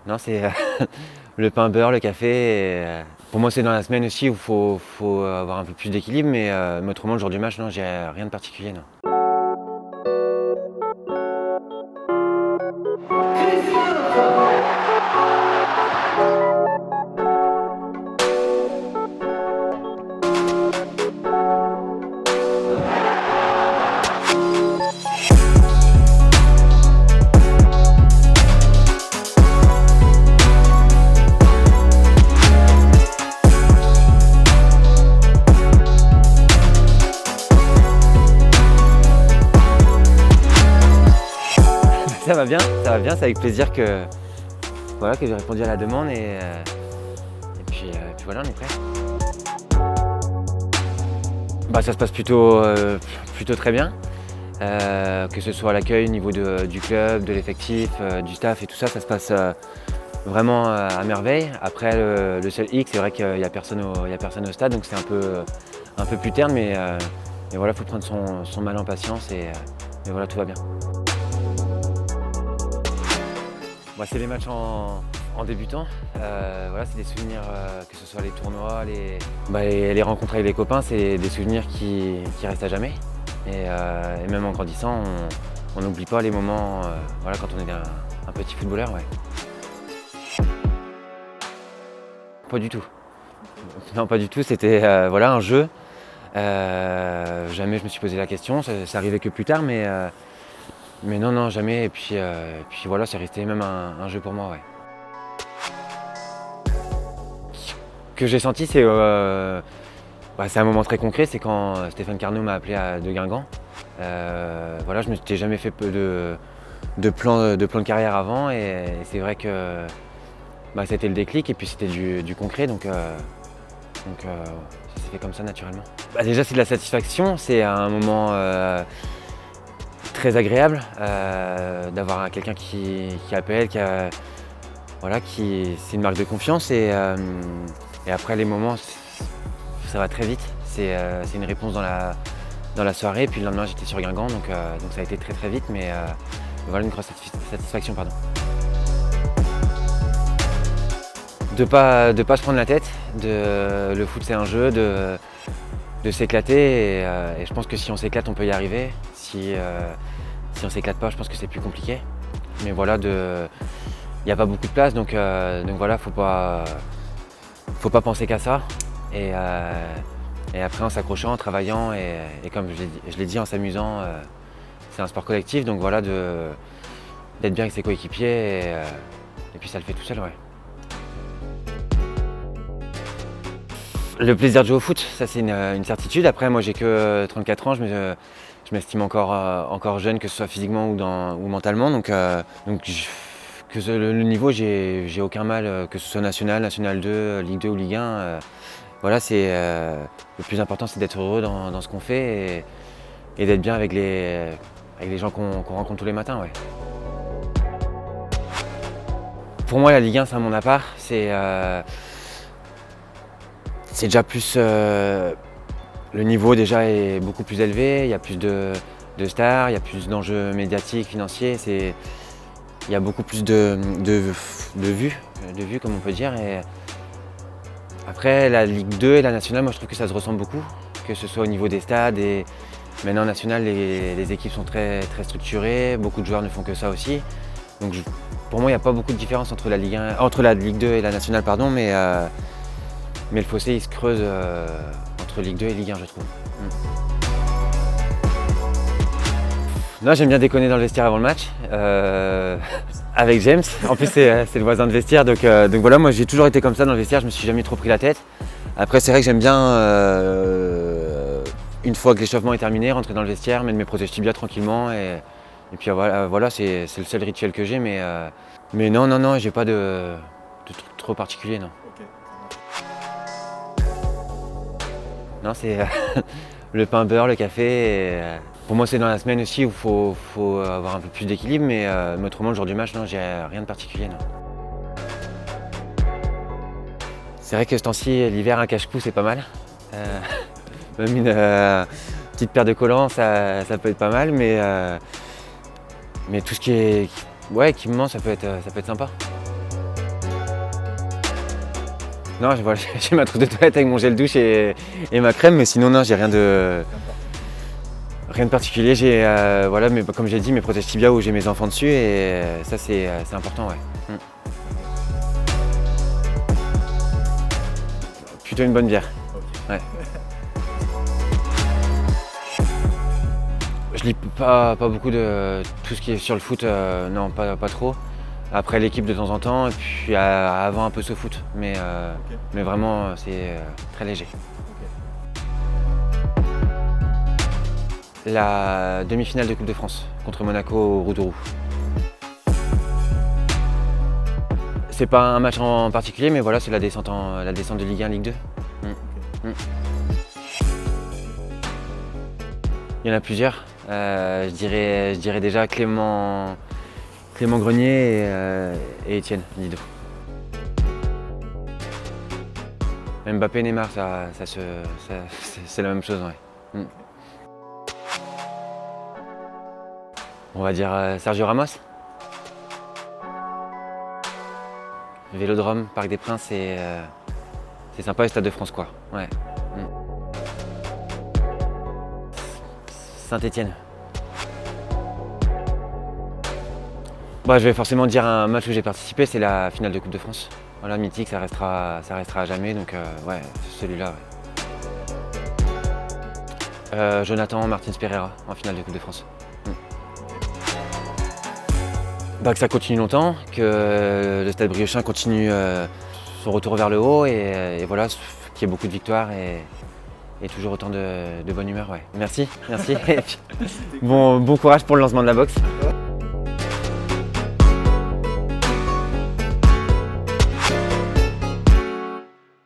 Non, c'est le pain beurre, le café. Pour moi, c'est dans la semaine aussi où il faut avoir un peu plus d'équilibre, mais autrement, le jour du match, non, j'ai rien de particulier. Non. Ça va bien, c'est avec plaisir que j'ai répondu à la demande et puis voilà, on est prêt. Ça se passe plutôt très bien, que ce soit à l'accueil au niveau du club, de l'effectif, du staff et tout ça, ça se passe vraiment à merveille. Après le seul hic, c'est vrai qu'il n'y a personne au stade, donc c'est un peu plus terne, mais voilà, il faut prendre son mal en patience et voilà, tout va bien. C'est les matchs en débutant. Voilà, c'est des souvenirs, que ce soit les tournois, les rencontres avec les copains, c'est des souvenirs qui restent à jamais. Et même en grandissant, on n'oublie pas les moments voilà, quand on est un petit footballeur. Ouais. Pas du tout. Non, pas du tout. C'était voilà, un jeu. Jamais je me suis posé la question. Ça arrivait que plus tard, mais non, jamais. Et puis voilà, c'est resté même un jeu pour moi. Ouais. Ce que j'ai senti, c'est un moment très concret. C'est quand Stéphane Carnot m'a appelé de Guingamp. Voilà, je ne m'étais jamais fait de plan de carrière avant. Et c'est vrai que c'était le déclic. Et puis c'était du concret. Donc ça s'est fait comme ça naturellement. Déjà, c'est de la satisfaction. C'est un moment très agréable d'avoir quelqu'un qui appelle, c'est une marque de confiance et après les moments ça va très vite, c'est une réponse dans la soirée, puis le lendemain j'étais sur Guingamp donc ça a été très vite mais voilà une grosse satisfaction. Pardon. De pas se prendre la tête, le foot c'est un jeu, de s'éclater et je pense que si on s'éclate on peut y arriver. Si on ne s'éclate pas, je pense que c'est plus compliqué. Mais voilà, il n'y a pas beaucoup de place, donc voilà, faut pas penser qu'à ça. Et après, en s'accrochant, en travaillant, et comme je l'ai dit, en s'amusant, c'est un sport collectif, donc voilà, d'être bien avec ses coéquipiers, et puis ça le fait tout seul, ouais. Le plaisir de jouer au foot, ça c'est une certitude. Après, moi j'ai que 34 ans, je m'estime encore jeune, que ce soit physiquement ou mentalement. Donc le niveau, j'ai aucun mal, que ce soit national 2, Ligue 2 ou Ligue 1. Voilà, le plus important, c'est d'être heureux dans ce qu'on fait et d'être bien avec les gens qu'on rencontre tous les matins. Ouais. Pour moi, la Ligue 1, c'est un monde à part. C'est déjà plus. Le niveau déjà est beaucoup plus élevé, il y a plus de stars, il y a plus d'enjeux médiatiques, financiers, il y a beaucoup plus de vues comme on peut dire. Et après la Ligue 2 et la nationale, moi je trouve que ça se ressemble beaucoup, que ce soit au niveau des stades et maintenant en nationale les équipes sont très structurées, beaucoup de joueurs ne font que ça aussi. Donc pour moi il n'y a pas beaucoup de différence entre la Ligue 2 et la nationale mais le fossé il se creuse entre Ligue 2 et Ligue 1 je trouve. Non, j'aime bien déconner dans le vestiaire avant le match avec James. En plus c'est le voisin de vestiaire donc voilà, moi j'ai toujours été comme ça dans le vestiaire, je me suis jamais trop pris la tête. Après c'est vrai que j'aime bien une fois que l'échauffement est terminé, rentrer dans le vestiaire, mettre mes protèges tibias tranquillement et puis voilà, c'est le seul rituel que j'ai mais non, j'ai pas de truc trop particulier non. Okay. Non, c'est le pain beurre, le café. Pour moi, c'est dans la semaine aussi où il faut avoir un peu plus d'équilibre, mais autrement, le jour du match, non, j'ai rien de particulier. Non. C'est vrai que ce temps-ci, l'hiver, un cache-cou, c'est pas mal. Même une petite paire de collants, ça peut être pas mal, mais tout ce qui me manque, ça peut être sympa. Non, voilà, j'ai ma trousse de toilette avec mon gel douche et ma crème, mais sinon non, j'ai rien de particulier. J'ai voilà, mais comme j'ai dit, mes protèges tibia où j'ai mes enfants dessus et ça c'est important, ouais. Plutôt une bonne bière. Ok. Ouais. Je lis pas beaucoup de tout ce qui est sur le foot, non, pas trop. Après l'équipe de temps en temps, et puis avant un peu ce foot, mais vraiment c'est très léger. Ok. La demi-finale de Coupe de France contre Monaco au Roudourou. C'est pas un match en particulier, mais voilà, c'est la descente de Ligue 1, Ligue 2. Il y en a plusieurs. Je dirais déjà Clément Grenier et Étienne Didot. Mbappé, Neymar, c'est la même chose, ouais. On va dire Sergio Ramos. Vélodrome, Parc des Princes, c'est sympa, et Stade de France, quoi. Ouais. Saint-Étienne. Bah, je vais forcément dire un match où j'ai participé, c'est la finale de Coupe de France. Voilà, mythique, ça restera à jamais, donc ouais, celui-là. Ouais. Jonathan Martins Pereira en finale de Coupe de France. Bah, que ça continue longtemps, que le Stade Briochin continue son retour vers le haut et voilà, qu'il y ait beaucoup de victoires et toujours autant de bonne humeur. Ouais. Merci. Et puis, bon courage pour le lancement de la boxe.